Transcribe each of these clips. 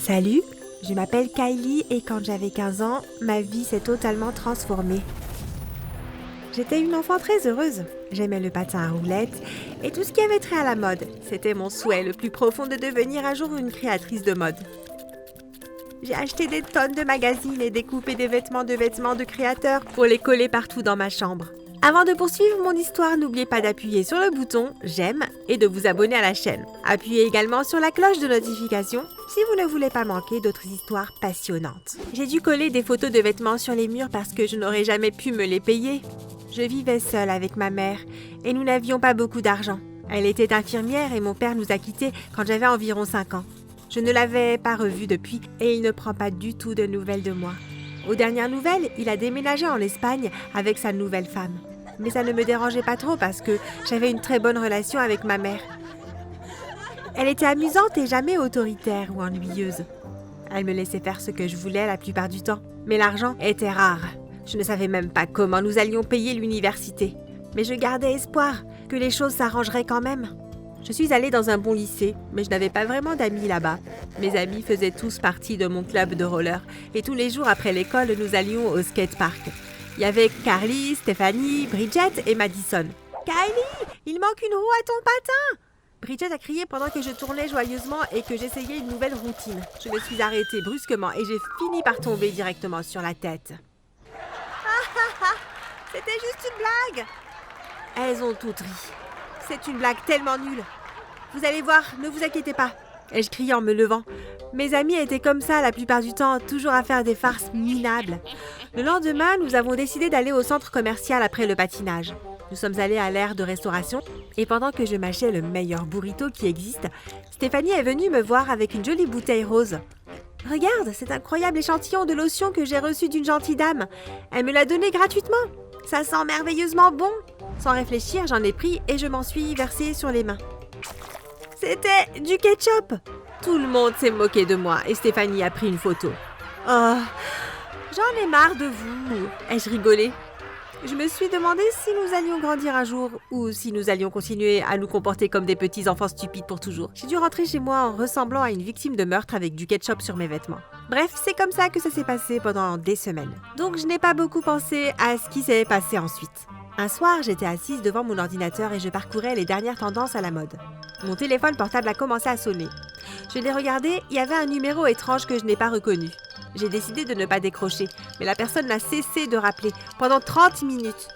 Salut, je m'appelle Kylie et quand j'avais 15 ans, ma vie s'est totalement transformée. J'étais une enfant très heureuse. J'aimais le patin à roulettes et tout ce qui avait trait à la mode. C'était mon souhait le plus profond de devenir un jour une créatrice de mode. J'ai acheté des tonnes de magazines et découpé des vêtements de créateurs pour les coller partout dans ma chambre. Avant de poursuivre mon histoire, n'oubliez pas d'appuyer sur le bouton j'aime et de vous abonner à la chaîne. Appuyez également sur la cloche de notification si vous ne voulez pas manquer d'autres histoires passionnantes. J'ai dû coller des photos de vêtements sur les murs parce que je n'aurais jamais pu me les payer. Je vivais seule avec ma mère et nous n'avions pas beaucoup d'argent. Elle était infirmière et mon père nous a quittés quand j'avais environ 5 ans. Je ne l'avais pas revu depuis et il ne prend pas du tout de nouvelles de moi. Aux dernières nouvelles, il a déménagé en Espagne avec sa nouvelle femme. Mais ça ne me dérangeait pas trop parce que j'avais une très bonne relation avec ma mère. Elle était amusante et jamais autoritaire ou ennuyeuse. Elle me laissait faire ce que je voulais la plupart du temps. Mais l'argent était rare. Je ne savais même pas comment nous allions payer l'université. Mais je gardais espoir que les choses s'arrangeraient quand même. Je suis allée dans un bon lycée, mais je n'avais pas vraiment d'amis là-bas. Mes amis faisaient tous partie de mon club de roller et tous les jours après l'école, nous allions au skatepark. Il y avait Carly, Stéphanie, Bridget et Madison. « Kylie, il manque une roue à ton patin !» Bridget a crié pendant que je tournais joyeusement et que j'essayais une nouvelle routine. Je me suis arrêtée brusquement et j'ai fini par tomber directement sur la tête. C'était juste une blague. Elles ont toutes ri. C'est une blague tellement nulle. Vous allez voir, ne vous inquiétez pas. Ai-je crié en me levant. Mes amis étaient comme ça la plupart du temps, toujours à faire des farces minables. Le lendemain, nous avons décidé d'aller au centre commercial après le patinage. Nous sommes allés à l'aire de restauration et pendant que je mâchais le meilleur burrito qui existe, Stéphanie est venue me voir avec une jolie bouteille rose. « Regarde, cet incroyable échantillon de lotion que j'ai reçu d'une gentille dame. Elle me l'a donné gratuitement. Ça sent merveilleusement bon. » Sans réfléchir, j'en ai pris et je m'en suis versée sur les mains. C'était du ketchup. Tout le monde s'est moqué de moi et Stéphanie a pris une photo. « Oh, j'en ai marre de vous. » ai-je rigolé. Je me suis demandé si nous allions grandir un jour ou si nous allions continuer à nous comporter comme des petits enfants stupides pour toujours. J'ai dû rentrer chez moi en ressemblant à une victime de meurtre avec du ketchup sur mes vêtements. Bref, c'est comme ça que ça s'est passé pendant des semaines. Donc je n'ai pas beaucoup pensé à ce qui s'est passé ensuite. Un soir, j'étais assise devant mon ordinateur et je parcourais les dernières tendances à la mode. Mon téléphone portable a commencé à sonner. Je l'ai regardé, il y avait un numéro étrange que je n'ai pas reconnu. J'ai décidé de ne pas décrocher, mais la personne n'a cessé de rappeler pendant 30 minutes.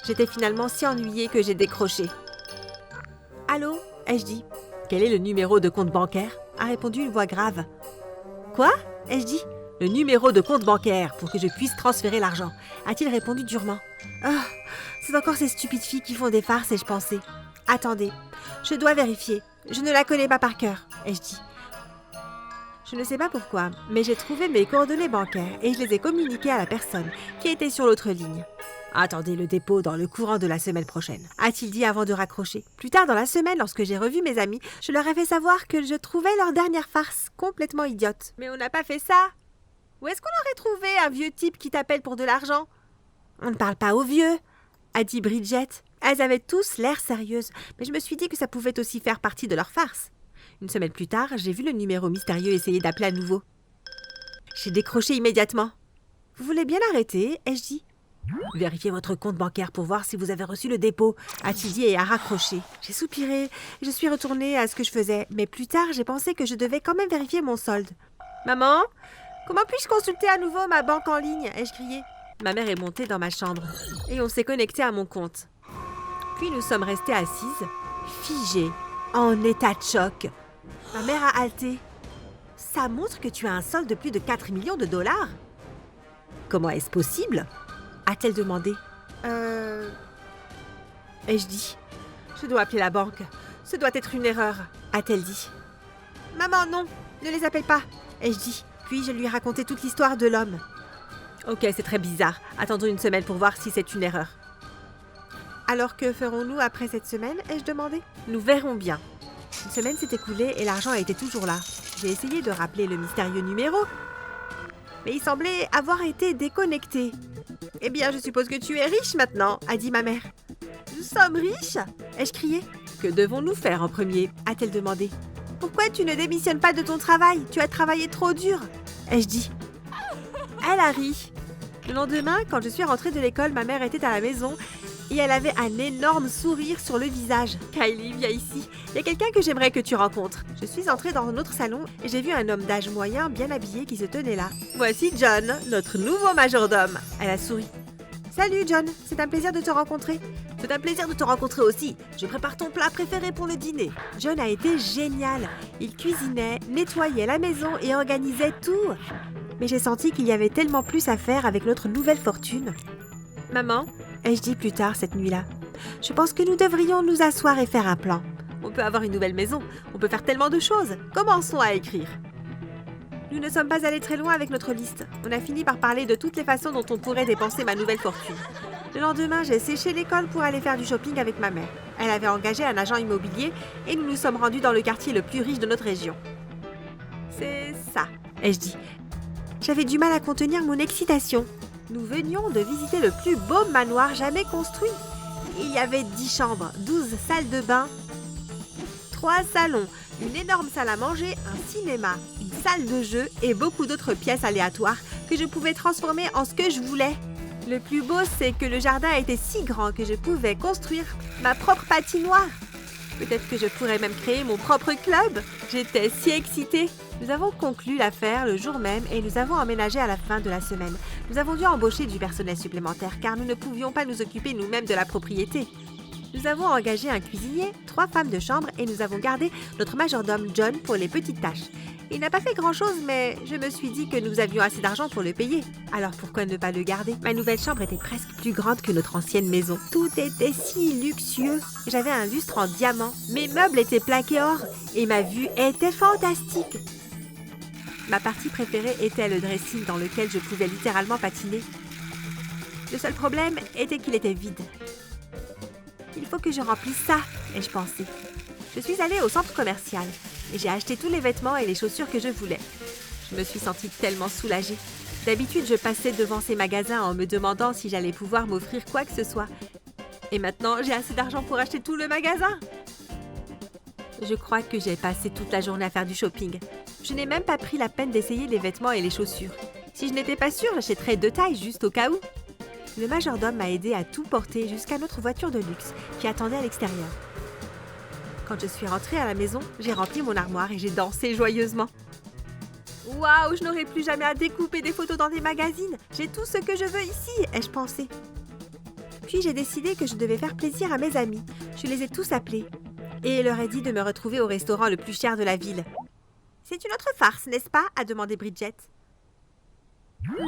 J'étais finalement si ennuyée que j'ai décroché. « Allô ?» ai-je dit. « Quel est le numéro de compte bancaire ?» a répondu une voix grave. « Quoi ?» ai-je dit. « Le numéro de compte bancaire pour que je puisse transférer l'argent » a-t-il répondu durement. « Oh, c'est encore ces stupides filles qui font des farces, ai-je pensé. Attendez, je dois vérifier. Je ne la connais pas par cœur, ai-je dit. Je ne sais pas pourquoi, mais j'ai trouvé mes coordonnées bancaires et je les ai communiquées à la personne qui était sur l'autre ligne. Attendez le dépôt dans le courant de la semaine prochaine, a-t-il dit avant de raccrocher. Plus tard dans la semaine, lorsque j'ai revu mes amis, je leur ai fait savoir que je trouvais leur dernière farce complètement idiote. Mais on n'a pas fait ça. Où est-ce qu'on aurait trouvé un vieux type qui t'appelle pour de l'argent? On ne parle pas aux vieux, a dit Bridget. Elles avaient tous l'air sérieuses, mais je me suis dit que ça pouvait aussi faire partie de leur farce. Une semaine plus tard, j'ai vu le numéro mystérieux essayer d'appeler à nouveau. J'ai décroché immédiatement. « Vous voulez bien arrêter ?» ai-je dit. « Vérifiez votre compte bancaire pour voir si vous avez reçu le dépôt » a-t-il dit et a raccroché. J'ai soupiré et je suis retournée à ce que je faisais, mais plus tard, j'ai pensé que je devais quand même vérifier mon solde. « Maman, comment puis-je consulter à nouveau ma banque en ligne ?» ai-je crié. Ma mère est montée dans ma chambre et on s'est connecté à mon compte. Puis nous sommes restés assises, figées, en état de choc. Ma mère a halté. « Ça montre que tu as un solde de plus de 4 millions de dollars ?» « Comment est-ce possible ?» a-t-elle demandé. Ai-je dit. « Je dois appeler la banque. Ce doit être une erreur. » a-t-elle dit. « Maman, non, ne les appelle pas. » ai-je dit. Puis je lui ai raconté toute l'histoire de l'homme. « Ok, c'est très bizarre. Attendons une semaine pour voir si c'est une erreur. » Alors que ferons-nous après cette semaine ai-je demandé. Nous verrons bien. Une semaine s'est écoulée et l'argent était toujours là. J'ai essayé de rappeler le mystérieux numéro, mais il semblait avoir été déconnecté. « Eh bien, je suppose que tu es riche maintenant, » a dit ma mère. « Nous sommes riches ?» ai-je crié. « Que devons-nous faire en premier ?» a-t-elle demandé. Pourquoi tu ne démissionnes pas de ton travail? Tu as travaillé trop dur. Ai-je dit. Elle a ri. Le lendemain, quand je suis rentrée de l'école, ma mère était à la maison et elle avait un énorme sourire sur le visage. Kylie, viens ici. Il y a quelqu'un que j'aimerais que tu rencontres. Je suis entrée dans notre salon et j'ai vu un homme d'âge moyen bien habillé qui se tenait là. Voici John, notre nouveau majordome. Elle a souri. Salut John, c'est un plaisir de te rencontrer. C'est un plaisir de te rencontrer aussi. Je prépare ton plat préféré pour le dîner. John a été génial. Il cuisinait, nettoyait la maison et organisait tout. Mais j'ai senti qu'il y avait tellement plus à faire avec notre nouvelle fortune. Maman, ai-je dit plus tard cette nuit-là, je pense que nous devrions nous asseoir et faire un plan. On peut avoir une nouvelle maison, on peut faire tellement de choses. Commençons à écrire. Nous ne sommes pas allés très loin avec notre liste. On a fini par parler de toutes les façons dont on pourrait dépenser ma nouvelle fortune. Le lendemain, j'ai séché l'école pour aller faire du shopping avec ma mère. Elle avait engagé un agent immobilier et nous nous sommes rendus dans le quartier le plus riche de notre région. C'est ça, ai-je dit. J'avais du mal à contenir mon excitation. Nous venions de visiter le plus beau manoir jamais construit. Il y avait 10 chambres, 12 salles de bain, 3 salons, une énorme salle à manger, un cinéma, une salle de jeu et beaucoup d'autres pièces aléatoires que je pouvais transformer en ce que je voulais. Le plus beau, c'est que le jardin était si grand que je pouvais construire ma propre patinoire. Peut-être que je pourrais même créer mon propre club. J'étais si excitée. Nous avons conclu l'affaire le jour même et nous avons emménagé à la fin de la semaine. Nous avons dû embaucher du personnel supplémentaire car nous ne pouvions pas nous occuper nous-mêmes de la propriété. Nous avons engagé un cuisinier, 3 femmes de chambre et nous avons gardé notre majordome John pour les petites tâches. Il n'a pas fait grand-chose, mais je me suis dit que nous avions assez d'argent pour le payer. Alors pourquoi ne pas le garder? Ma nouvelle chambre était presque plus grande que notre ancienne maison. Tout était si luxueux. J'avais un lustre en diamant. Mes meubles étaient plaqués or et ma vue était fantastique. Ma partie préférée était le dressing dans lequel je pouvais littéralement patiner. Le seul problème était qu'il était vide. Il faut que je remplisse ça, ai-je pensé. Je suis allée au centre commercial et j'ai acheté tous les vêtements et les chaussures que je voulais. Je me suis sentie tellement soulagée. D'habitude, je passais devant ces magasins en me demandant si j'allais pouvoir m'offrir quoi que ce soit. Et maintenant, j'ai assez d'argent pour acheter tout le magasin. Je crois que j'ai passé toute la journée à faire du shopping. Je n'ai même pas pris la peine d'essayer les vêtements et les chaussures. Si je n'étais pas sûre, j'achèterais 2 tailles juste au cas où. Le majordome m'a aidé à tout porter jusqu'à notre voiture de luxe qui attendait à l'extérieur. Quand je suis rentrée à la maison, j'ai rempli mon armoire et j'ai dansé joyeusement. Waouh, je n'aurai plus jamais à découper des photos dans des magazines. J'ai tout ce que je veux ici, ai-je pensé. Puis j'ai décidé que je devais faire plaisir à mes amis. Je les ai tous appelés et leur ai dit de me retrouver au restaurant le plus cher de la ville. C'est une autre farce, n'est-ce pas? A demandé Bridget.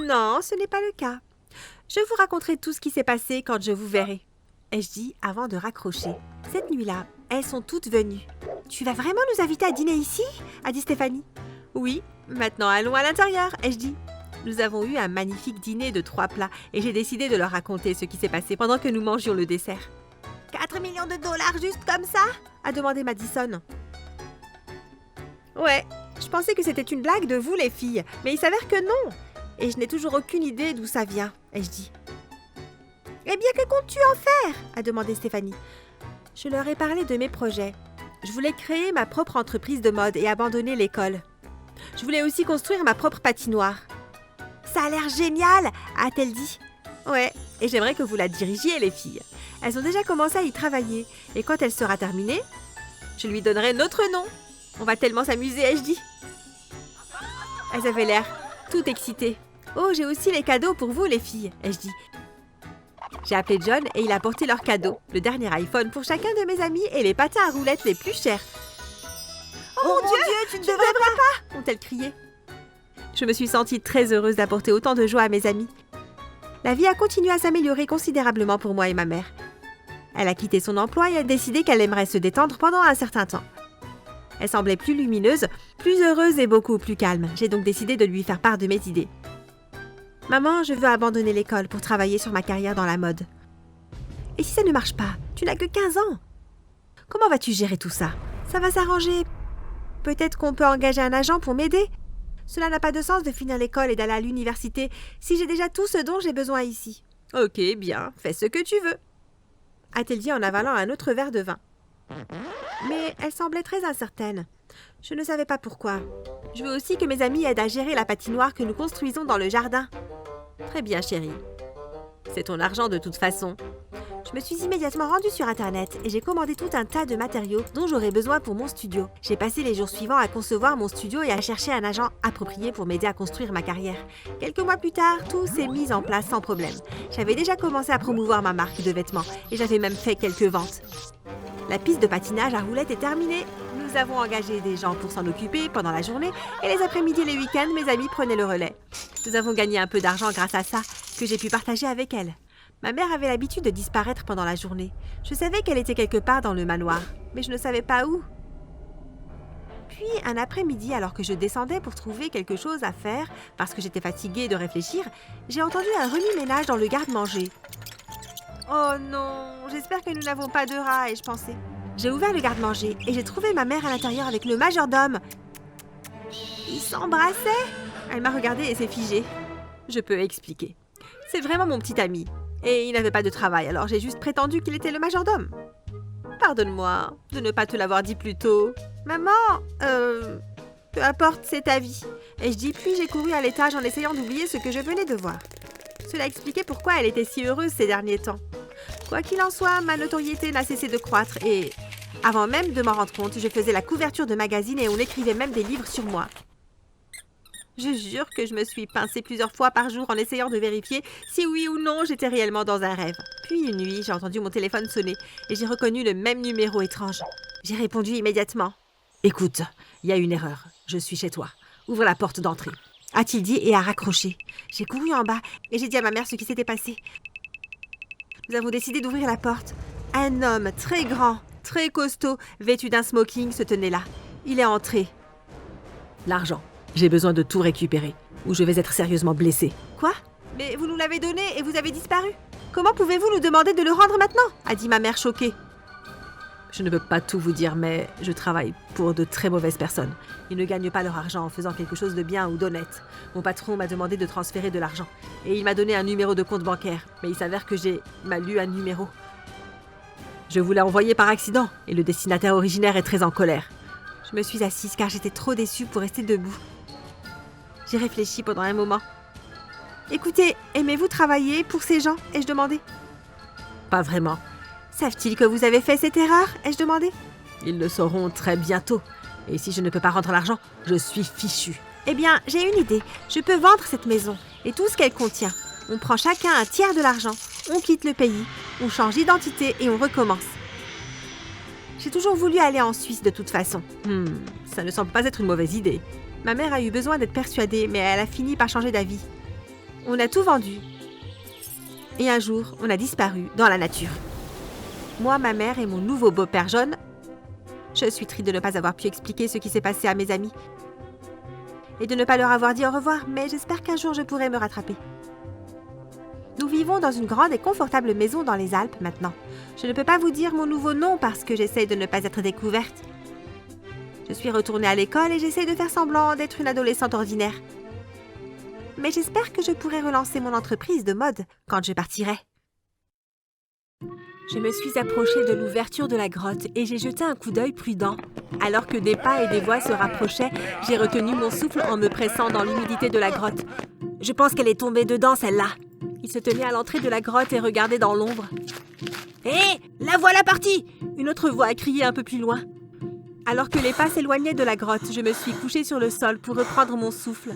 Non, ce n'est pas le cas. Je vous raconterai tout ce qui s'est passé quand je vous verrai, ai-je dit avant de raccrocher. Cette nuit-là, elles sont toutes venues. Tu vas vraiment nous inviter à dîner ici? A dit Stéphanie. Oui, maintenant allons à l'intérieur, ai-je dit. Nous avons eu un magnifique dîner de 3 plats et j'ai décidé de leur raconter ce qui s'est passé pendant que nous mangions le dessert. 4 millions de dollars juste comme ça? A demandé Madison. Ouais, je pensais que c'était une blague de vous les filles, mais il s'avère que non. Et je n'ai toujours aucune idée d'où ça vient, ai-je dit. Eh bien, que comptes-tu en faire? A demandé Stéphanie. Je leur ai parlé de mes projets. Je voulais créer ma propre entreprise de mode et abandonner l'école. Je voulais aussi construire ma propre patinoire. Ça a l'air génial, a-t-elle dit. Ouais, et j'aimerais que vous la dirigiez, les filles. Elles ont déjà commencé à y travailler, et quand elle sera terminée, je lui donnerai notre nom. On va tellement s'amuser, ai-je dit. Elles avaient l'air toutes excitées. Oh, j'ai aussi les cadeaux pour vous, les filles, ai-je dit. J'ai appelé John et il a apporté leurs cadeaux, le dernier iPhone pour chacun de mes amis et les patins à roulettes les plus chers. Oh mon Dieu, tu ne devrais pas, ont-elles crié. Je me suis sentie très heureuse d'apporter autant de joie à mes amis. La vie a continué à s'améliorer considérablement pour moi et ma mère. Elle a quitté son emploi et a décidé qu'elle aimerait se détendre pendant un certain temps. Elle semblait plus lumineuse, plus heureuse et beaucoup plus calme. J'ai donc décidé de lui faire part de mes idées. Maman, je veux abandonner l'école pour travailler sur ma carrière dans la mode. Et si ça ne marche pas? Tu n'as que 15 ans. Comment vas-tu gérer tout ça? Ça va s'arranger. Peut-être qu'on peut engager un agent pour m'aider. Cela n'a pas de sens de finir l'école et d'aller à l'université si j'ai déjà tout ce dont j'ai besoin ici. Ok, bien, fais ce que tu veux, a-t-elle dit en avalant un autre verre de vin. Mais elle semblait très incertaine. Je ne savais pas pourquoi. Je veux aussi que mes amis aident à gérer la patinoire que nous construisons dans le jardin. Très bien, chérie. C'est ton argent de toute façon. Je me suis immédiatement rendue sur Internet et j'ai commandé tout un tas de matériaux dont j'aurais besoin pour mon studio. J'ai passé les jours suivants à concevoir mon studio et à chercher un agent approprié pour m'aider à construire ma carrière. Quelques mois plus tard, tout s'est mis en place sans problème. J'avais déjà commencé à promouvoir ma marque de vêtements et j'avais même fait quelques ventes. La piste de patinage à roulettes est terminée. Nous avons engagé des gens pour s'en occuper pendant la journée et les après-midi et les week-ends, mes amis prenaient le relais. Nous avons gagné un peu d'argent grâce à ça, que j'ai pu partager avec elle. Ma mère avait l'habitude de disparaître pendant la journée. Je savais qu'elle était quelque part dans le manoir, mais je ne savais pas où. Puis, un après-midi, alors que je descendais pour trouver quelque chose à faire, parce que j'étais fatiguée de réfléchir, j'ai entendu un remue-ménage dans le garde-manger. Oh non, j'espère que nous n'avons pas de rats, ai-je pensé. J'ai ouvert le garde-manger et j'ai trouvé ma mère à l'intérieur avec le majordome. Ils s'embrassaient. Elle m'a regardée et s'est figée. Je peux expliquer. C'est vraiment mon petit ami. Et il n'avait pas de travail, alors j'ai juste prétendu qu'il était le majordome. Pardonne-moi de ne pas te l'avoir dit plus tôt. Maman, peu importe, c'est ta vie. Et je dis, puis j'ai couru à l'étage en essayant d'oublier ce que je venais de voir. Cela expliquait pourquoi elle était si heureuse ces derniers temps. Quoi qu'il en soit, ma notoriété n'a cessé de croître et, avant même de m'en rendre compte, je faisais la couverture de magazines et on écrivait même des livres sur moi. Je jure que je me suis pincée plusieurs fois par jour en essayant de vérifier si oui ou non j'étais réellement dans un rêve. Puis une nuit, j'ai entendu mon téléphone sonner et j'ai reconnu le même numéro étrange. J'ai répondu immédiatement. « Écoute, il y a une erreur. Je suis chez toi. Ouvre la porte d'entrée. » a-t-il dit et a raccroché. J'ai couru en bas et j'ai dit à ma mère ce qui s'était passé. Nous avons décidé d'ouvrir la porte. Un homme très grand, très costaud, vêtu d'un smoking se tenait là. Il est entré. « L'argent. J'ai besoin de tout récupérer, ou je vais être sérieusement blessée. »« Quoi ? Mais vous nous l'avez donné et vous avez disparu. Comment pouvez-vous nous demander de le rendre maintenant ?» a dit ma mère choquée. Je ne peux pas tout vous dire, mais je travaille pour de très mauvaises personnes. Ils ne gagnent pas leur argent en faisant quelque chose de bien ou d'honnête. Mon patron m'a demandé de transférer de l'argent, et il m'a donné un numéro de compte bancaire, mais il s'avère que j'ai mal lu un numéro. Je vous l'ai envoyé par accident, et le destinataire originaire est très en colère. Je me suis assise car j'étais trop déçue pour rester debout. J'ai réfléchi pendant un moment. « Écoutez, aimez-vous travailler pour ces gens ?» ai-je demandé. « Pas vraiment. »« Savent-ils que vous avez fait cette erreur ?» ai-je demandé. « Ils le sauront très bientôt. Et si je ne peux pas rendre l'argent, je suis fichue. »« Eh bien, j'ai une idée. Je peux vendre cette maison et tout ce qu'elle contient. On prend chacun un tiers de l'argent, on quitte le pays, on change d'identité et on recommence. J'ai toujours voulu aller en Suisse de toute façon. Ça ne semble pas être une mauvaise idée. » Ma mère a eu besoin d'être persuadée, mais elle a fini par changer d'avis. On a tout vendu. Et un jour, on a disparu dans la nature. Moi, ma mère et mon nouveau beau-père John. Je suis triste de ne pas avoir pu expliquer ce qui s'est passé à mes amis. Et de ne pas leur avoir dit au revoir, mais j'espère qu'un jour je pourrai me rattraper. Nous vivons dans une grande et confortable maison dans les Alpes maintenant. Je ne peux pas vous dire mon nouveau nom parce que j'essaie de ne pas être découverte. Je suis retournée à l'école et j'essaie de faire semblant d'être une adolescente ordinaire. Mais j'espère que je pourrai relancer mon entreprise de mode quand je partirai. Je me suis approchée de l'ouverture de la grotte et j'ai jeté un coup d'œil prudent. Alors que des pas et des voix se rapprochaient, j'ai retenu mon souffle en me pressant dans l'humidité de la grotte. Je pense qu'elle est tombée dedans, celle-là. Il se tenait à l'entrée de la grotte et regardait dans l'ombre. « Hé, la voilà partie !» Une autre voix a crié un peu plus loin. Alors que les pas s'éloignaient de la grotte, je me suis couchée sur le sol pour reprendre mon souffle.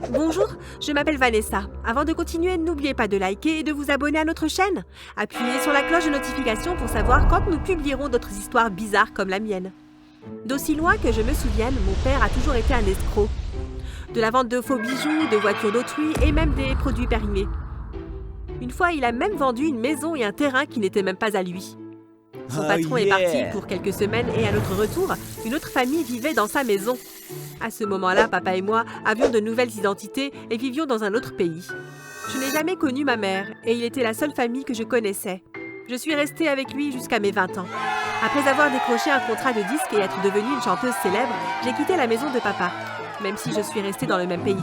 Bonjour, je m'appelle Vanessa. Avant de continuer, n'oubliez pas de liker et de vous abonner à notre chaîne. Appuyez sur la cloche de notification pour savoir quand nous publierons d'autres histoires bizarres comme la mienne. D'aussi loin que je me souvienne, mon père a toujours été un escroc. De la vente de faux bijoux, de voitures d'autrui et même des produits périmés. Une fois, il a même vendu une maison et un terrain qui n'étaient même pas à lui. Son patron est parti pour quelques semaines et à notre retour, une autre famille vivait dans sa maison. À ce moment-là, papa et moi avions de nouvelles identités et vivions dans un autre pays. Je n'ai jamais connu ma mère et il était la seule famille que je connaissais. Je suis restée avec lui jusqu'à mes 20 ans. Après avoir décroché un contrat de disque et être devenue une chanteuse célèbre, j'ai quitté la maison de papa. même si je suis restée dans le même pays.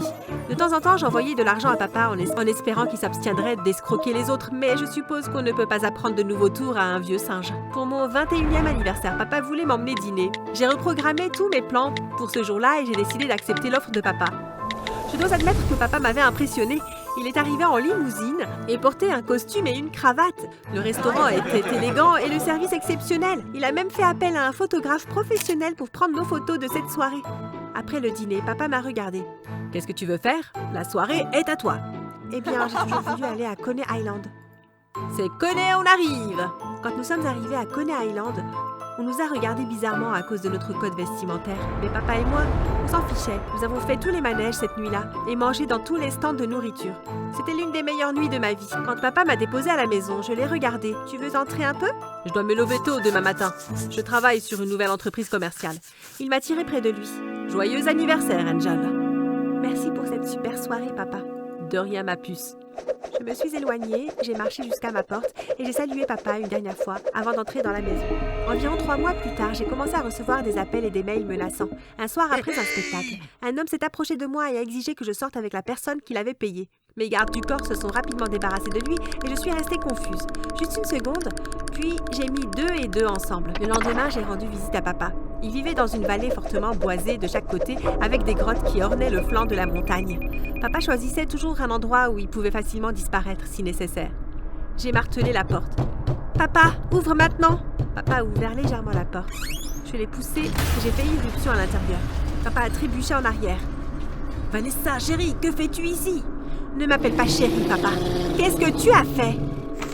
De temps en temps, j'envoyais de l'argent à papa en espérant qu'il s'abstiendrait d'escroquer les autres, mais je suppose qu'on ne peut pas apprendre de nouveaux tours à un vieux singe. Pour mon 21e anniversaire, papa voulait m'emmener dîner. J'ai reprogrammé tous mes plans pour ce jour-là et j'ai décidé d'accepter l'offre de papa. Je dois admettre que papa m'avait impressionné. Il est arrivé en limousine et portait un costume et une cravate. Le restaurant était élégant et le service exceptionnel. Il a même fait appel à un photographe professionnel pour prendre nos photos de cette soirée. Après le dîner, papa m'a regardé. « Qu'est-ce que tu veux faire? La soirée est à toi. » Eh bien, j'ai toujours voulu aller à Coney Island. C'est Coney, on arrive! Quand nous sommes arrivés à Coney Island, on nous a regardés bizarrement à cause de notre code vestimentaire. Mais papa et moi, on s'en fichait. Nous avons fait tous les manèges cette nuit-là et mangé dans tous les stands de nourriture. C'était l'une des meilleures nuits de ma vie. Quand papa m'a déposée à la maison, je l'ai regardé. « Tu veux entrer un peu ?» Je dois me lever tôt demain matin. Je travaille sur une nouvelle entreprise commerciale. Il m'a tiré près de lui. « Joyeux anniversaire, Angel !»« Merci pour cette super soirée, papa. » De rien, ma puce. Je me suis éloignée, j'ai marché jusqu'à ma porte et j'ai salué papa une dernière fois avant d'entrer dans la maison. Environ 3 mois plus tard, j'ai commencé à recevoir des appels et des mails menaçants. Un soir après un spectacle, un homme s'est approché de moi et a exigé que je sorte avec la personne qui l'avait payé. Mes gardes du corps se sont rapidement débarrassés de lui et je suis restée confuse. Juste une seconde, puis j'ai mis 2 et 2 ensemble. Le lendemain, j'ai rendu visite à papa. Il vivait dans une vallée fortement boisée de chaque côté avec des grottes qui ornaient le flanc de la montagne. Papa choisissait toujours un endroit où il pouvait facilement disparaître si nécessaire. J'ai martelé la porte. « Papa, ouvre maintenant !» Papa a ouvert légèrement la porte. Je l'ai poussé et j'ai fait irruption à l'intérieur. Papa a trébuché en arrière. « Vanessa, chérie, que fais-tu ici ?» « Ne m'appelle pas chérie, papa. Qu'est-ce que tu as fait ?»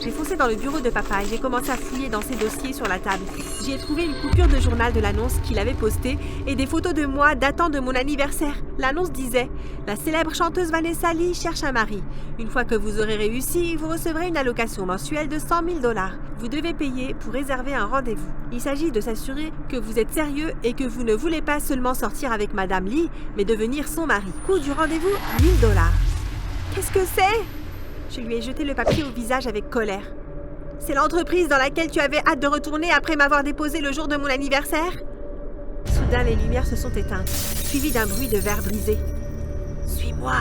J'ai foncé dans le bureau de papa et j'ai commencé à fouiller dans ses dossiers sur la table. J'y ai trouvé une coupure de journal de l'annonce qu'il avait postée et des photos de moi datant de mon anniversaire. L'annonce disait « La célèbre chanteuse Vanessa Lee cherche un mari. Une fois que vous aurez réussi, vous recevrez une allocation mensuelle de 100 000 $. Vous devez payer pour réserver un rendez-vous. Il s'agit de s'assurer que vous êtes sérieux et que vous ne voulez pas seulement sortir avec Madame Lee, mais devenir son mari. Coût du rendez-vous, 1 000 $. Qu'est-ce que c'est ? Je lui ai jeté le papier au visage avec colère. C'est l'entreprise dans laquelle tu avais hâte de retourner après m'avoir déposé le jour de mon anniversaire ? Soudain, les lumières se sont éteintes, suivies d'un bruit de verre brisé. « Suis-moi !»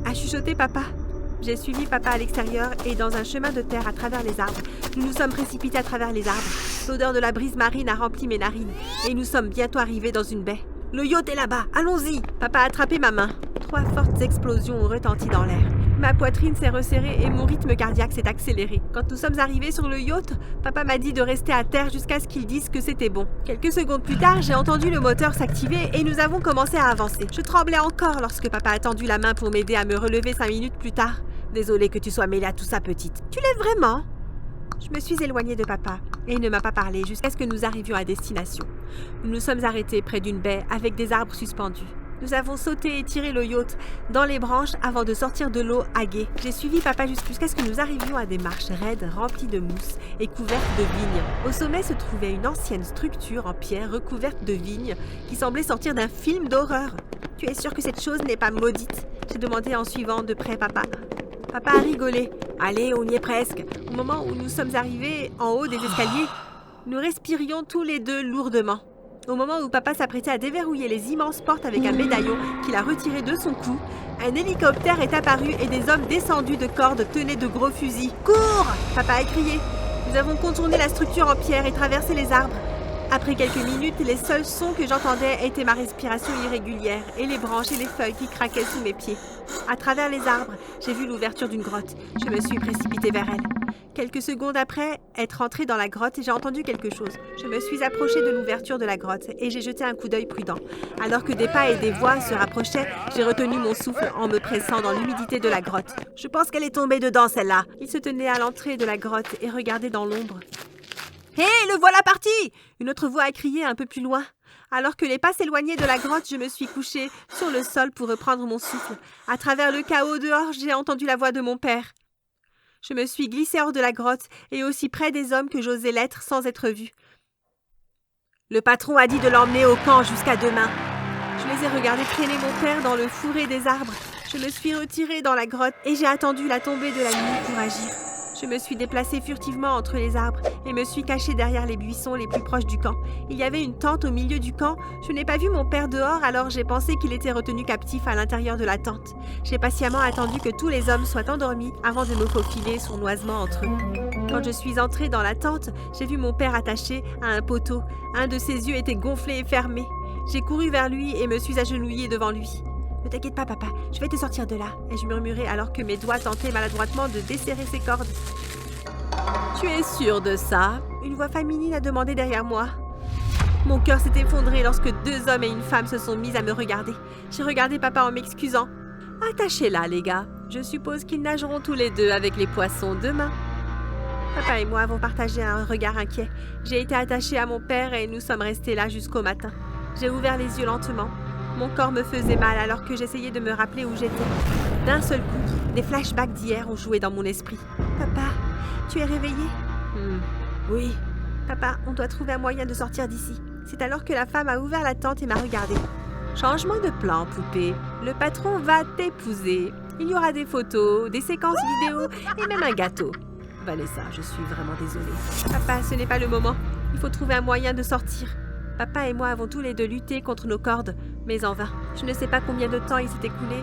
a chuchoté papa. J'ai suivi papa à l'extérieur et dans un chemin de terre à travers les arbres. Nous nous sommes précipités à travers les arbres. L'odeur de la brise marine a rempli mes narines et nous sommes bientôt arrivés dans une baie. « Le yacht est là-bas, allons-y !» Papa a attrapé ma main. 3 fortes explosions ont retenti dans l'air. Ma poitrine s'est resserrée et mon rythme cardiaque s'est accéléré. Quand nous sommes arrivés sur le yacht, papa m'a dit de rester à terre jusqu'à ce qu'il dise que c'était bon. Quelques secondes plus tard, j'ai entendu le moteur s'activer et nous avons commencé à avancer. Je tremblais encore lorsque papa a tendu la main pour m'aider à me relever 5 minutes plus tard. Désolée que tu sois mêlée à tout ça, petite. Tu l'es vraiment ? Je me suis éloignée de papa et il ne m'a pas parlé jusqu'à ce que nous arrivions à destination. Nous nous sommes arrêtés près d'une baie avec des arbres suspendus. Nous avons sauté et tiré le yacht dans les branches avant de sortir de l'eau à gué. J'ai suivi papa jusqu'à ce que nous arrivions à des marches raides remplies de mousse et couvertes de vignes. Au sommet se trouvait une ancienne structure en pierre recouverte de vignes qui semblait sortir d'un film d'horreur. « Tu es sûr que cette chose n'est pas maudite ?» j'ai demandé en suivant de près papa. Papa a rigolé. « Allez, on y est presque !» Au moment où nous sommes arrivés en haut des escaliers, nous respirions tous les deux lourdement. Au moment où papa s'apprêtait à déverrouiller les immenses portes avec un médaillon qu'il a retiré de son cou, un hélicoptère est apparu et des hommes descendus de cordes tenaient de gros fusils. « Cours !» Papa a crié. Nous avons contourné la structure en pierre et traversé les arbres. Après quelques minutes, les seuls sons que j'entendais étaient ma respiration irrégulière et les branches et les feuilles qui craquaient sous mes pieds. À travers les arbres, j'ai vu l'ouverture d'une grotte. Je me suis précipitée vers elle. Quelques secondes après être entrée dans la grotte, j'ai entendu quelque chose. Je me suis approchée de l'ouverture de la grotte et j'ai jeté un coup d'œil prudent. Alors que des pas et des voix se rapprochaient, j'ai retenu mon souffle en me pressant dans l'humidité de la grotte. Je pense qu'elle est tombée dedans, celle-là. Il se tenait à l'entrée de la grotte et regardait dans l'ombre. « Hé, le voilà parti !» Une autre voix a crié un peu plus loin. Alors que les pas s'éloignaient de la grotte, je me suis couchée sur le sol pour reprendre mon souffle. À travers le chaos dehors, j'ai entendu la voix de mon père. Je me suis glissée hors de la grotte et aussi près des hommes que j'osais l'être sans être vue. Le patron a dit de l'emmener au camp jusqu'à demain. Je les ai regardés traîner mon père dans le fourré des arbres. Je me suis retirée dans la grotte et j'ai attendu la tombée de la nuit pour agir. Je me suis déplacée furtivement entre les arbres et me suis cachée derrière les buissons les plus proches du camp. Il y avait une tente au milieu du camp. Je n'ai pas vu mon père dehors, alors j'ai pensé qu'il était retenu captif à l'intérieur de la tente. J'ai patiemment attendu que tous les hommes soient endormis avant de me faufiler sournoisement entre eux. Quand je suis entrée dans la tente, j'ai vu mon père attaché à un poteau. Un de ses yeux était gonflé et fermé. J'ai couru vers lui et me suis agenouillée devant lui. « Ne t'inquiète pas, papa, je vais te sortir de là. » ai-je murmuré alors que mes doigts tentaient maladroitement de desserrer ses cordes. « Tu es sûre de ça ?» Une voix féminine a demandé derrière moi. Mon cœur s'est effondré lorsque 2 hommes et une femme se sont mis à me regarder. J'ai regardé papa en m'excusant. « Attachez-la, les gars. Je suppose qu'ils nageront tous les deux avec les poissons demain. » Papa et moi avons partagé un regard inquiet. J'ai été attachée à mon père et nous sommes restés là jusqu'au matin. J'ai ouvert les yeux lentement. Mon corps me faisait mal alors que j'essayais de me rappeler où j'étais. D'un seul coup, des flashbacks d'hier ont joué dans mon esprit. « Papa, tu es réveillé ?»« Oui. »« Papa, on doit trouver un moyen de sortir d'ici. » C'est alors que la femme a ouvert la tente et m'a regardée. « Changement de plan, poupée. Le patron va t'épouser. Il y aura des photos, des séquences vidéo et même un gâteau. » Vanessa, je suis vraiment désolée. « Papa, ce n'est pas le moment. Il faut trouver un moyen de sortir. » Papa et moi avons tous les deux lutté contre nos cordes, mais en vain. Je ne sais pas combien de temps il s'est écoulé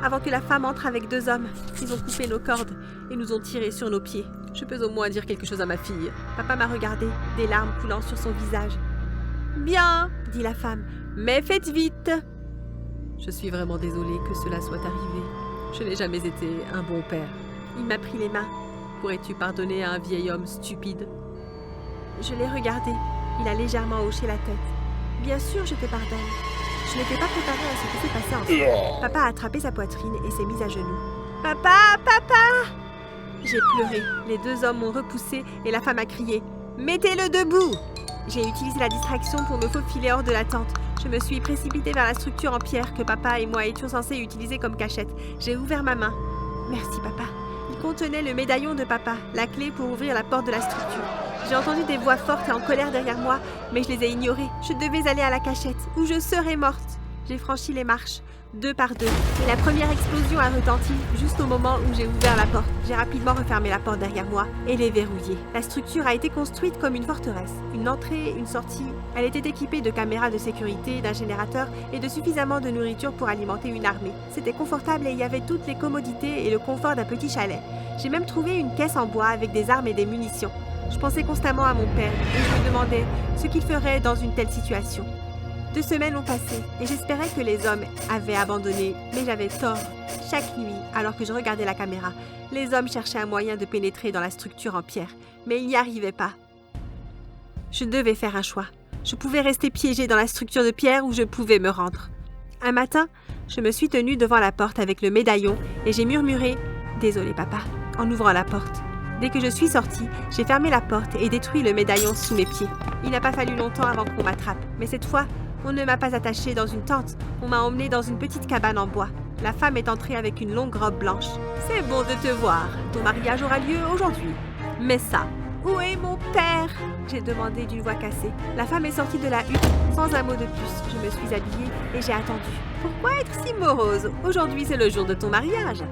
avant que la femme entre avec 2 hommes. Ils ont coupé nos cordes et nous ont tirés sur nos pieds. Je peux au moins dire quelque chose à ma fille. Papa m'a regardé, des larmes coulant sur son visage. « Bien, » dit la femme, « mais faites vite. » Je suis vraiment désolée que cela soit arrivé. Je n'ai jamais été un bon père. Il m'a pris les mains. « Pourrais-tu pardonner à un vieil homme stupide ?» Je l'ai regardé. Il a légèrement hoché la tête. « Bien sûr, je te pardonne. » Je n'étais pas préparée à ce qui s'est passé ensuite. Papa a attrapé sa poitrine et s'est mis à genoux. « Papa, papa !» J'ai pleuré. Les 2 hommes m'ont repoussé et la femme a crié « Mettez-le debout !» J'ai utilisé la distraction pour me faufiler hors de la tente. Je me suis précipitée vers la structure en pierre que papa et moi étions censés utiliser comme cachette. J'ai ouvert ma main. « Merci, papa. » Il contenait le médaillon de papa, la clé pour ouvrir la porte de la structure. J'ai entendu des voix fortes et en colère derrière moi, mais je les ai ignorées. Je devais aller à la cachette, où je serais morte. J'ai franchi les marches, 2 par 2, et la première explosion a retenti juste au moment où j'ai ouvert la porte. J'ai rapidement refermé la porte derrière moi et les verrouillé. La structure a été construite comme une forteresse. Une entrée, une sortie. Elle était équipée de caméras de sécurité, d'un générateur et de suffisamment de nourriture pour alimenter une armée. C'était confortable et il y avait toutes les commodités et le confort d'un petit chalet. J'ai même trouvé une caisse en bois avec des armes et des munitions. Je pensais constamment à mon père et je me demandais ce qu'il ferait dans une telle situation. 2 semaines ont passé et j'espérais que les hommes avaient abandonné, mais j'avais tort. Chaque nuit, alors que je regardais la caméra, les hommes cherchaient un moyen de pénétrer dans la structure en pierre, mais ils n'y arrivaient pas. Je devais faire un choix. Je pouvais rester piégée dans la structure de pierre ou je pouvais me rendre. Un matin, je me suis tenue devant la porte avec le médaillon et j'ai murmuré « Désolé, papa » en ouvrant la porte. Dès que je suis sortie, j'ai fermé la porte et détruit le médaillon sous mes pieds. Il n'a pas fallu longtemps avant qu'on m'attrape, mais cette fois, on ne m'a pas attachée dans une tente, on m'a emmenée dans une petite cabane en bois. La femme est entrée avec une longue robe blanche. « C'est bon de te voir, ton mariage aura lieu aujourd'hui. » « Mais ça, où est mon père ?» j'ai demandé d'une voix cassée. La femme est sortie de la hutte sans un mot de plus. Je me suis habillée et j'ai attendu. « Pourquoi être si morose? Aujourd'hui, c'est le jour de ton mariage. »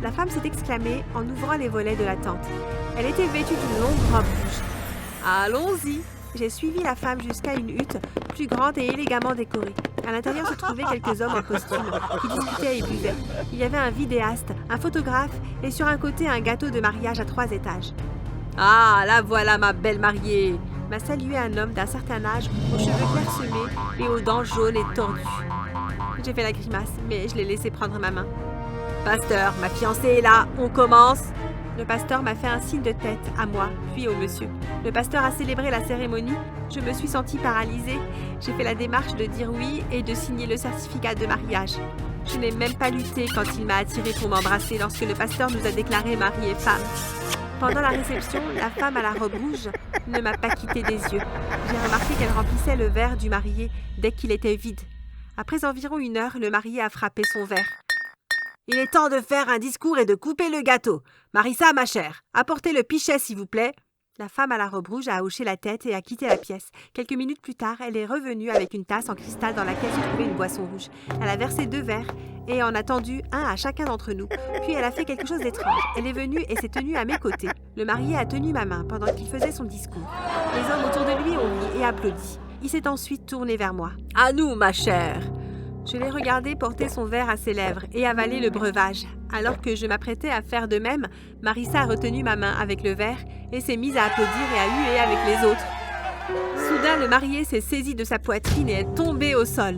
La femme s'est exclamée en ouvrant les volets de la tente. Elle était vêtue d'une longue robe rouge. « Allons-y !» J'ai suivi la femme jusqu'à une hutte plus grande et élégamment décorée. À l'intérieur se trouvaient quelques hommes en costume qui discutaient et buvaient. Il y avait un vidéaste, un photographe et sur un côté un gâteau de mariage à 3 étages. « Ah, la voilà ma belle mariée !» m'a salué un homme d'un certain âge, aux cheveux clairsemés et aux dents jaunes et tordues. J'ai fait la grimace, mais je l'ai laissé prendre ma main. « Pasteur, ma fiancée est là, on commence !» Le pasteur m'a fait un signe de tête à moi, puis au monsieur. Le pasteur a célébré la cérémonie. Je me suis sentie paralysée. J'ai fait la démarche de dire oui et de signer le certificat de mariage. Je n'ai même pas lutté quand il m'a attirée pour m'embrasser lorsque le pasteur nous a déclarés mari et femme. Pendant la réception, la femme à la robe rouge ne m'a pas quitté des yeux. J'ai remarqué qu'elle remplissait le verre du marié dès qu'il était vide. Après environ 1 heure, le marié a frappé son verre. « Il est temps de faire un discours et de couper le gâteau. Marissa, ma chère, apportez le pichet, s'il vous plaît. » La femme à la robe rouge a hoché la tête et a quitté la pièce. Quelques minutes plus tard, elle est revenue avec une tasse en cristal dans laquelle se trouvait une boisson rouge. Elle a versé 2 verres et en a tendu un à chacun d'entre nous. Puis elle a fait quelque chose d'étrange. Elle est venue et s'est tenue à mes côtés. Le marié a tenu ma main pendant qu'il faisait son discours. Les hommes autour de lui ont ri et applaudi. Il s'est ensuite tourné vers moi. « À nous, ma chère !» Je l'ai regardé porter son verre à ses lèvres et avaler le breuvage. Alors que je m'apprêtais à faire de même, Marissa a retenu ma main avec le verre et s'est mise à applaudir et à huer avec les autres. Soudain, le marié s'est saisi de sa poitrine et est tombé au sol.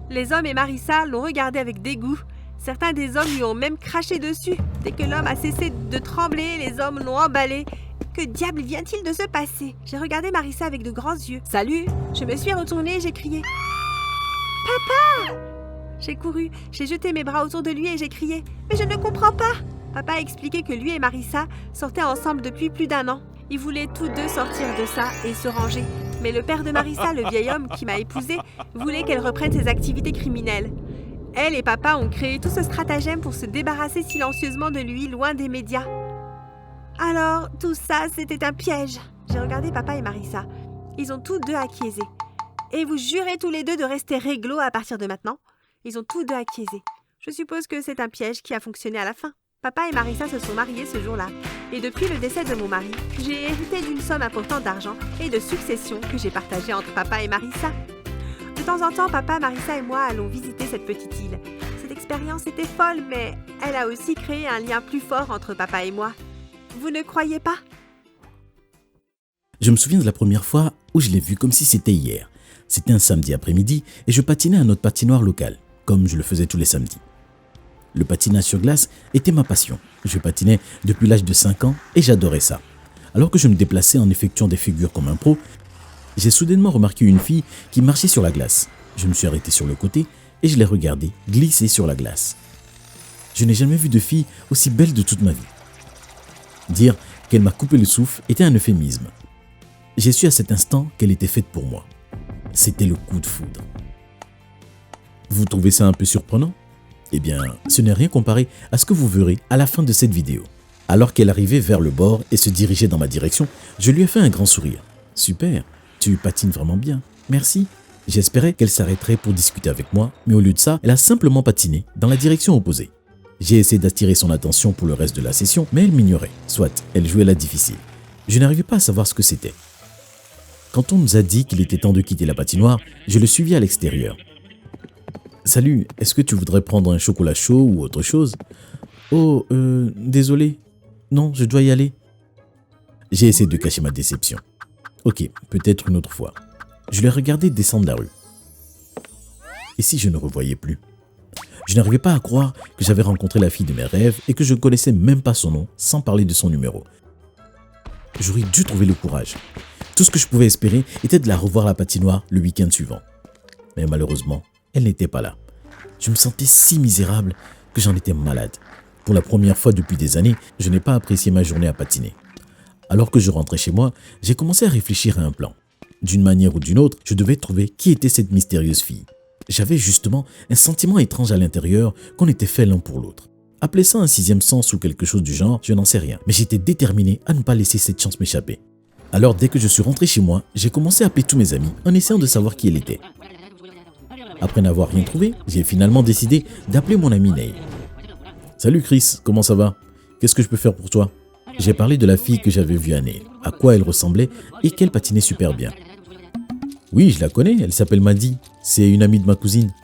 Les hommes et Marissa l'ont regardé avec dégoût. Certains des hommes lui ont même craché dessus. Dès que l'homme a cessé de trembler, les hommes l'ont emballé. Que diable vient-il de se passer? J'ai regardé Marissa avec de grands yeux. « Salut !» Je me suis retournée et j'ai crié. « Papa !» J'ai couru, j'ai jeté mes bras autour de lui et j'ai crié « Mais je ne comprends pas !» Papa a expliqué que lui et Marissa sortaient ensemble depuis plus d'1 an. Ils voulaient tous deux sortir de ça et se ranger. Mais le père de Marissa, le vieil homme qui m'a épousée, voulait qu'elle reprenne ses activités criminelles. Elle et papa ont créé tout ce stratagème pour se débarrasser silencieusement de lui, loin des médias. Alors, tout ça, c'était un piège. J'ai regardé papa et Marissa. Ils ont tous deux acquiescé. Et vous jurez tous les deux de rester réglo à partir de maintenant? Ils ont tous deux acquiescé. Je suppose que c'est un piège qui a fonctionné à la fin. Papa et Marissa se sont mariés ce jour-là. Et depuis le décès de mon mari, j'ai hérité d'une somme importante d'argent et de succession que j'ai partagée entre papa et Marissa. De temps en temps, papa, Marissa et moi allons visiter cette petite île. Cette expérience était folle, mais elle a aussi créé un lien plus fort entre papa et moi. Vous ne croyez pas? Je me souviens de la première fois où je l'ai vu comme si c'était hier. C'était un samedi après-midi et je patinais à notre patinoire local, comme je le faisais tous les samedis. Le patinage sur glace était ma passion. Je patinais depuis l'âge de 5 ans et j'adorais ça. Alors que je me déplaçais en effectuant des figures comme un pro, j'ai soudainement remarqué une fille qui marchait sur la glace. Je me suis arrêté sur le côté et je l'ai regardée glisser sur la glace. Je n'ai jamais vu de fille aussi belle de toute ma vie. Dire qu'elle m'a coupé le souffle était un euphémisme. J'ai su à cet instant qu'elle était faite pour moi. C'était le coup de foudre. Vous trouvez ça un peu surprenant? Eh bien, ce n'est rien comparé à ce que vous verrez à la fin de cette vidéo. Alors qu'elle arrivait vers le bord et se dirigeait dans ma direction, je lui ai fait un grand sourire. « Super, tu patines vraiment bien, merci ». J'espérais qu'elle s'arrêterait pour discuter avec moi, mais au lieu de ça, elle a simplement patiné dans la direction opposée. J'ai essayé d'attirer son attention pour le reste de la session, mais elle m'ignorait. Soit, elle jouait la difficile. Je n'arrivais pas à savoir ce que c'était. Quand on nous a dit qu'il était temps de quitter la patinoire, je le suivis à l'extérieur. « Salut, est-ce que tu voudrais prendre un chocolat chaud ou autre chose ?»« Oh, désolé. Non, je dois y aller. » J'ai essayé de cacher ma déception. Ok, peut-être une autre fois. Je l'ai regardé descendre la rue. Et si je ne revoyais plus? Je n'arrivais pas à croire que j'avais rencontré la fille de mes rêves et que je ne connaissais même pas son nom, sans parler de son numéro. J'aurais dû trouver le courage. Tout ce que je pouvais espérer était de la revoir à la patinoire le week-end suivant. Mais malheureusement, elle n'était pas là. Je me sentais si misérable que j'en étais malade. Pour la première fois depuis des années, je n'ai pas apprécié ma journée à patiner. Alors que je rentrais chez moi, j'ai commencé à réfléchir à un plan. D'une manière ou d'une autre, je devais trouver qui était cette mystérieuse fille. J'avais justement un sentiment étrange à l'intérieur qu'on était fait l'un pour l'autre. Appelez ça un 6e sens ou quelque chose du genre, je n'en sais rien. Mais j'étais déterminé à ne pas laisser cette chance m'échapper. Alors dès que je suis rentré chez moi, j'ai commencé à appeler tous mes amis en essayant de savoir qui elle était. Après n'avoir rien trouvé, j'ai finalement décidé d'appeler mon ami Neil. « Salut Chris, comment ça va? Qu'est-ce que je peux faire pour toi ?» J'ai parlé de la fille que j'avais vue à Neil, à quoi elle ressemblait et qu'elle patinait super bien. « Oui, je la connais, elle s'appelle Maddy, c'est une amie de ma cousine. »«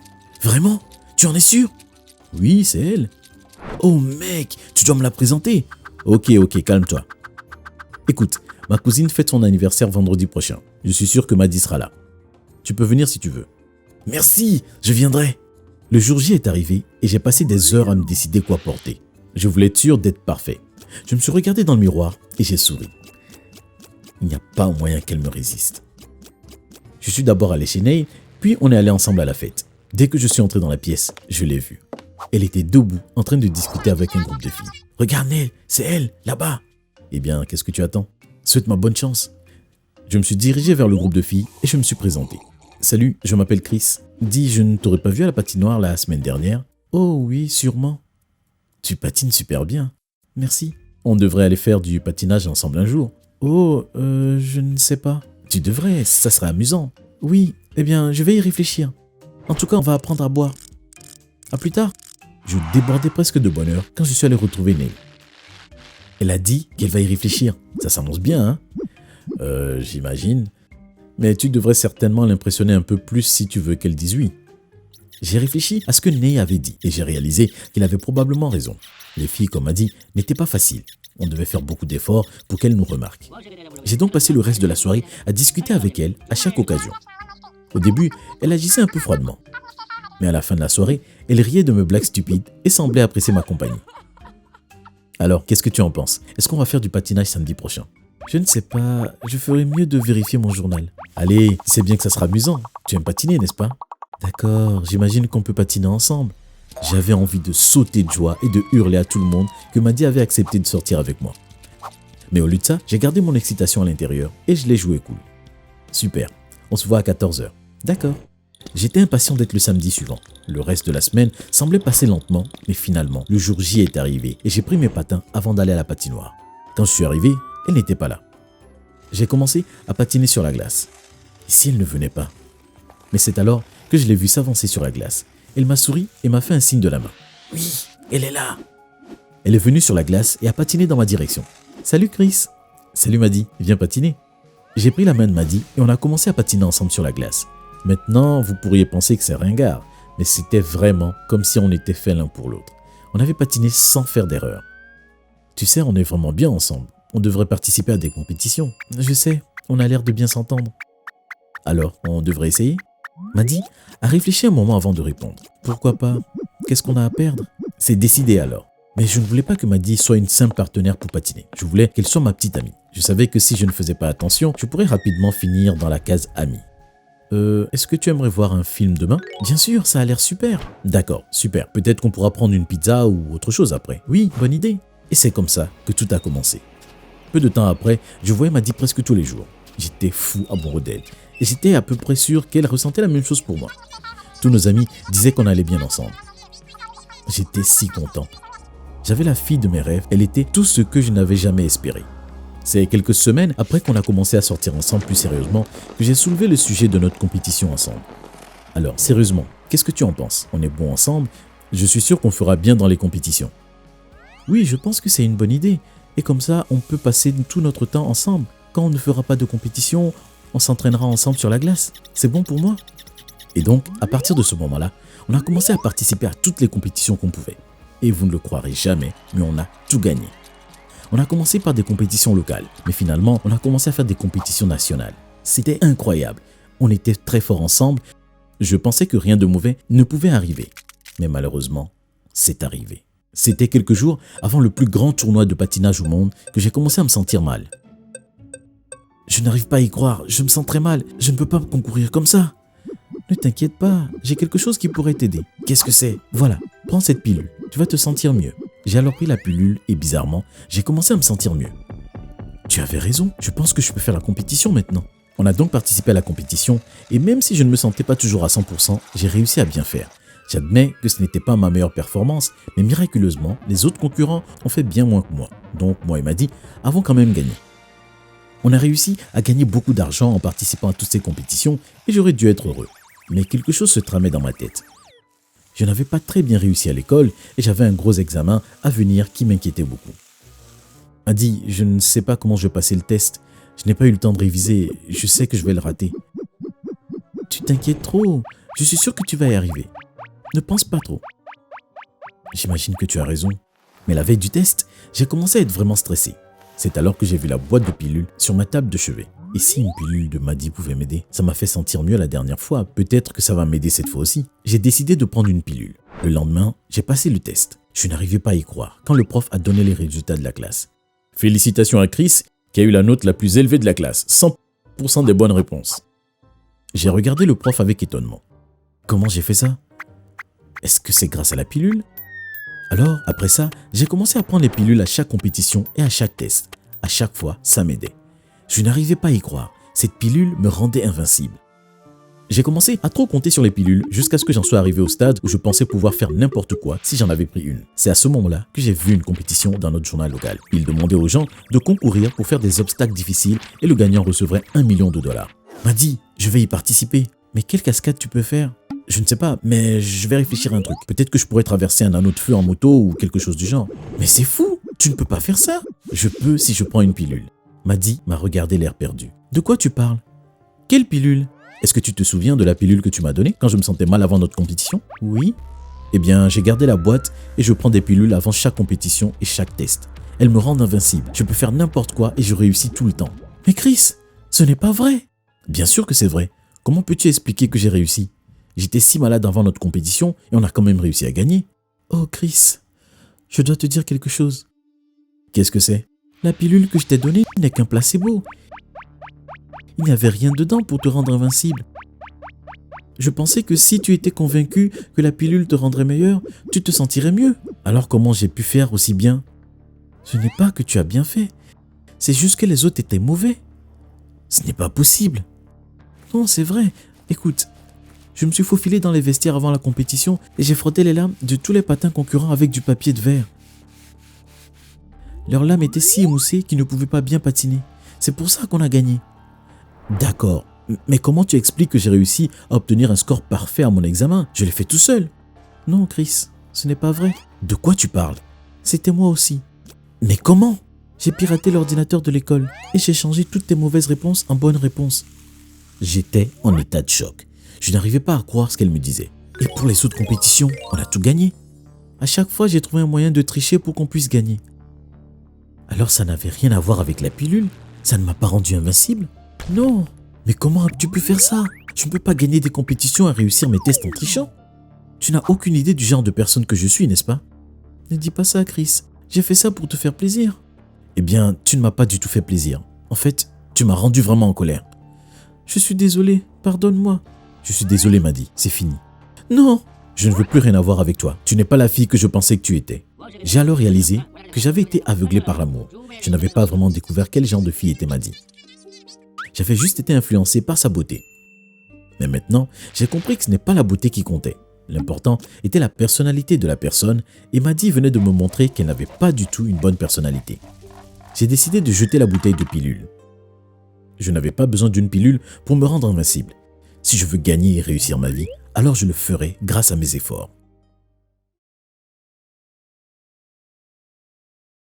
Vraiment? Tu en es sûr? »« Oui, c'est elle. »« Oh mec, tu dois me la présenter. »« Ok, calme-toi. » Écoute, ma cousine fête son anniversaire vendredi prochain. Je suis sûr que Maddy sera là. Tu peux venir si tu veux. Merci, je viendrai. Le jour J est arrivé et j'ai passé des heures à me décider quoi porter. Je voulais être sûr d'être parfait. Je me suis regardé dans le miroir et j'ai souri. Il n'y a pas moyen qu'elle me résiste. Je suis d'abord allé chez Neil, puis on est allé ensemble à la fête. Dès que je suis entré dans la pièce, je l'ai vue. Elle était debout, en train de discuter avec un groupe de filles. « Regarde Neil, c'est elle, là-bas !»« Eh bien, qu'est-ce que tu attends? Souhaite-moi bonne chance. » Je me suis dirigé vers le groupe de filles et je me suis présenté. « Salut, je m'appelle Chris. Dis, je ne t'aurais pas vu à la patinoire la semaine dernière? »« Oh oui, sûrement. »« Tu patines super bien. Merci. On devrait aller faire du patinage ensemble un jour. » Oh, je ne sais pas. Tu devrais, ça serait amusant. Oui, eh bien, je vais y réfléchir. En tout cas, on va apprendre à boire. À plus tard. Je débordais presque de bonheur quand je suis allé retrouver Neil. Elle a dit qu'elle va y réfléchir. Ça s'annonce bien, hein? J'imagine. Mais tu devrais certainement l'impressionner un peu plus si tu veux qu'elle dise oui. J'ai réfléchi à ce que Neil avait dit et j'ai réalisé qu'il avait probablement raison. Les filles, comme a dit, n'étaient pas faciles. On devait faire beaucoup d'efforts pour qu'elles nous remarquent. J'ai donc passé le reste de la soirée à discuter avec elle à chaque occasion. Au début, elle agissait un peu froidement. Mais à la fin de la soirée, elle riait de mes blagues stupides et semblait apprécier ma compagnie. Alors, qu'est-ce que tu en penses? Est-ce qu'on va faire du patinage samedi prochain? Je ne sais pas, je ferais mieux de vérifier mon journal. Allez, c'est bien que ça sera amusant. Tu aimes patiner, n'est-ce pas? D'accord, j'imagine qu'on peut patiner ensemble. J'avais envie de sauter de joie et de hurler à tout le monde que Maddy avait accepté de sortir avec moi. Mais au lieu de ça, j'ai gardé mon excitation à l'intérieur et je l'ai joué cool. Super, on se voit à 14h. D'accord. J'étais impatient d'être le samedi suivant. Le reste de la semaine semblait passer lentement, mais finalement, le jour J est arrivé et j'ai pris mes patins avant d'aller à la patinoire. Quand je suis arrivé, elle n'était pas là. J'ai commencé à patiner sur la glace. Et si elle ne venait pas? Mais c'est alors que je l'ai vue s'avancer sur la glace. Elle m'a souri et m'a fait un signe de la main. Oui, elle est là. Elle est venue sur la glace et a patiné dans ma direction. Salut Chris. Salut Maddy, viens patiner. J'ai pris la main de Maddy et on a commencé à patiner ensemble sur la glace. Maintenant, vous pourriez penser que c'est ringard, mais c'était vraiment comme si on était faits l'un pour l'autre. On avait patiné sans faire d'erreur. Tu sais, on est vraiment bien ensemble. On devrait participer à des compétitions. Je sais, on a l'air de bien s'entendre. Alors, on devrait essayer? Maddy a réfléchi un moment avant de répondre. Pourquoi pas? Qu'est-ce qu'on a à perdre? C'est décidé alors. Mais je ne voulais pas que Maddy soit une simple partenaire pour patiner. Je voulais qu'elle soit ma petite amie. Je savais que si je ne faisais pas attention, je pourrais rapidement finir dans la case amie. Est-ce que tu aimerais voir un film demain? Bien sûr, ça a l'air super. D'accord, super. Peut-être qu'on pourra prendre une pizza ou autre chose après. Oui, bonne idée. Et c'est comme ça que tout a commencé. Peu de temps après, je voyais Maddy presque tous les jours. J'étais fou amoureux d'elle. Et j'étais à peu près sûr qu'elle ressentait la même chose pour moi. Tous nos amis disaient qu'on allait bien ensemble. J'étais si content. J'avais la fille de mes rêves. Elle était tout ce que je n'avais jamais espéré. C'est quelques semaines après qu'on a commencé à sortir ensemble plus sérieusement que j'ai soulevé le sujet de notre compétition ensemble. Alors, sérieusement, qu'est-ce que tu en penses? On est bons ensemble? Je suis sûr qu'on fera bien dans les compétitions. Oui, je pense que c'est une bonne idée. Et comme ça, on peut passer tout notre temps ensemble. Quand on ne fera pas de compétition, on s'entraînera ensemble sur la glace. C'est bon pour moi? Et donc, à partir de ce moment-là, on a commencé à participer à toutes les compétitions qu'on pouvait. Et vous ne le croirez jamais, mais on a tout gagné. On a commencé par des compétitions locales, mais finalement, on a commencé à faire des compétitions nationales. C'était incroyable. On était très forts ensemble. Je pensais que rien de mauvais ne pouvait arriver. Mais malheureusement, c'est arrivé. C'était quelques jours avant le plus grand tournoi de patinage au monde que j'ai commencé à me sentir mal. Je n'arrive pas à y croire, je me sens très mal, je ne peux pas concourir comme ça. Ne t'inquiète pas, j'ai quelque chose qui pourrait t'aider. Qu'est-ce que c'est? Voilà, prends cette pilule, tu vas te sentir mieux. J'ai alors pris la pilule et bizarrement, j'ai commencé à me sentir mieux. Tu avais raison, je pense que je peux faire la compétition maintenant. On a donc participé à la compétition et même si je ne me sentais pas toujours à 100%, j'ai réussi à bien faire. J'admets que ce n'était pas ma meilleure performance, mais miraculeusement, les autres concurrents ont fait bien moins que moi. Donc moi et Maddy avons quand même gagné. On a réussi à gagner beaucoup d'argent en participant à toutes ces compétitions et j'aurais dû être heureux. Mais quelque chose se tramait dans ma tête. Je n'avais pas très bien réussi à l'école et j'avais un gros examen à venir qui m'inquiétait beaucoup. Maddy, je ne sais pas comment je vais passer le test. Je n'ai pas eu le temps de réviser. Je sais que je vais le rater. Tu t'inquiètes trop. Je suis sûr que tu vas y arriver. Ne pense pas trop. J'imagine que tu as raison. Mais la veille du test, j'ai commencé à être vraiment stressé. C'est alors que j'ai vu la boîte de pilules sur ma table de chevet. Et si une pilule de Maddy pouvait m'aider? Ça m'a fait sentir mieux la dernière fois. Peut-être que ça va m'aider cette fois aussi. J'ai décidé de prendre une pilule. Le lendemain, j'ai passé le test. Je n'arrivais pas à y croire quand le prof a donné les résultats de la classe. Félicitations à Chris qui a eu la note la plus élevée de la classe. 100% des bonnes réponses. J'ai regardé le prof avec étonnement. Comment j'ai fait ça? Est-ce que c'est grâce à la pilule? Alors, après ça, j'ai commencé à prendre les pilules à chaque compétition et à chaque test. À chaque fois, ça m'aidait. Je n'arrivais pas à y croire. Cette pilule me rendait invincible. J'ai commencé à trop compter sur les pilules jusqu'à ce que j'en sois arrivé au stade où je pensais pouvoir faire n'importe quoi si j'en avais pris une. C'est à ce moment-là que j'ai vu une compétition dans notre journal local. Il demandait aux gens de concourir pour faire des obstacles difficiles et le gagnant recevrait $1 million. M'a dit, je vais y participer. Mais quelle cascade tu peux faire? Je ne sais pas, mais je vais réfléchir à un truc. Peut-être que je pourrais traverser un anneau de feu en moto ou quelque chose du genre. Mais c'est fou, tu ne peux pas faire ça. Je peux si je prends une pilule. Madi m'a regardé l'air perdu. De quoi tu parles? Quelle pilule? Est-ce que tu te souviens de la pilule que tu m'as donnée quand je me sentais mal avant notre compétition? Oui. Eh bien, j'ai gardé la boîte et je prends des pilules avant chaque compétition et chaque test. Elles me rendent invincible. Je peux faire n'importe quoi et je réussis tout le temps. Mais Chris, ce n'est pas vrai. Bien sûr que c'est vrai. Comment peux-tu expliquer que j'ai réussi? J'étais si malade avant notre compétition et on a quand même réussi à gagner. Oh Chris, je dois te dire quelque chose. Qu'est-ce que c'est? La pilule que je t'ai donnée n'est qu'un placebo. Il n'y avait rien dedans pour te rendre invincible. Je pensais que si tu étais convaincu que la pilule te rendrait meilleur, tu te sentirais mieux. Alors comment j'ai pu faire aussi bien? Ce n'est pas que tu as bien fait. C'est juste que les autres étaient mauvais. Ce n'est pas possible. Non, c'est vrai. Écoute, je me suis faufilé dans les vestiaires avant la compétition et j'ai frotté les lames de tous les patins concurrents avec du papier de verre. Leurs lames étaient si émoussées qu'ils ne pouvaient pas bien patiner. C'est pour ça qu'on a gagné. D'accord, mais comment tu expliques que j'ai réussi à obtenir un score parfait à mon examen? Je l'ai fait tout seul. Non, Chris, ce n'est pas vrai. De quoi tu parles? C'était moi aussi. Mais comment? J'ai piraté l'ordinateur de l'école et j'ai changé toutes tes mauvaises réponses en bonnes réponses. J'étais en état de choc. Je n'arrivais pas à croire ce qu'elle me disait. Et pour les autres compétitions, on a tout gagné. À chaque fois, j'ai trouvé un moyen de tricher pour qu'on puisse gagner. Alors ça n'avait rien à voir avec la pilule? Ça ne m'a pas rendu invincible? Non. Mais comment as-tu pu faire ça? Tu ne peux pas gagner des compétitions et réussir mes tests en trichant. Tu n'as aucune idée du genre de personne que je suis, n'est-ce pas? Ne dis pas ça, Chris. J'ai fait ça pour te faire plaisir. Eh bien, tu ne m'as pas du tout fait plaisir. En fait, tu m'as rendu vraiment en colère. Je suis désolé, pardonne-moi. Je suis désolé, Madi, c'est fini. Non, je ne veux plus rien avoir avec toi. Tu n'es pas la fille que je pensais que tu étais. J'ai alors réalisé que j'avais été aveuglé par l'amour. Je n'avais pas vraiment découvert quel genre de fille était Madi. J'avais juste été influencé par sa beauté. Mais maintenant, j'ai compris que ce n'est pas la beauté qui comptait. L'important était la personnalité de la personne et Madi venait de me montrer qu'elle n'avait pas du tout une bonne personnalité. J'ai décidé de jeter la bouteille de pilule. Je n'avais pas besoin d'une pilule pour me rendre invincible. Si je veux gagner et réussir ma vie, alors je le ferai grâce à mes efforts.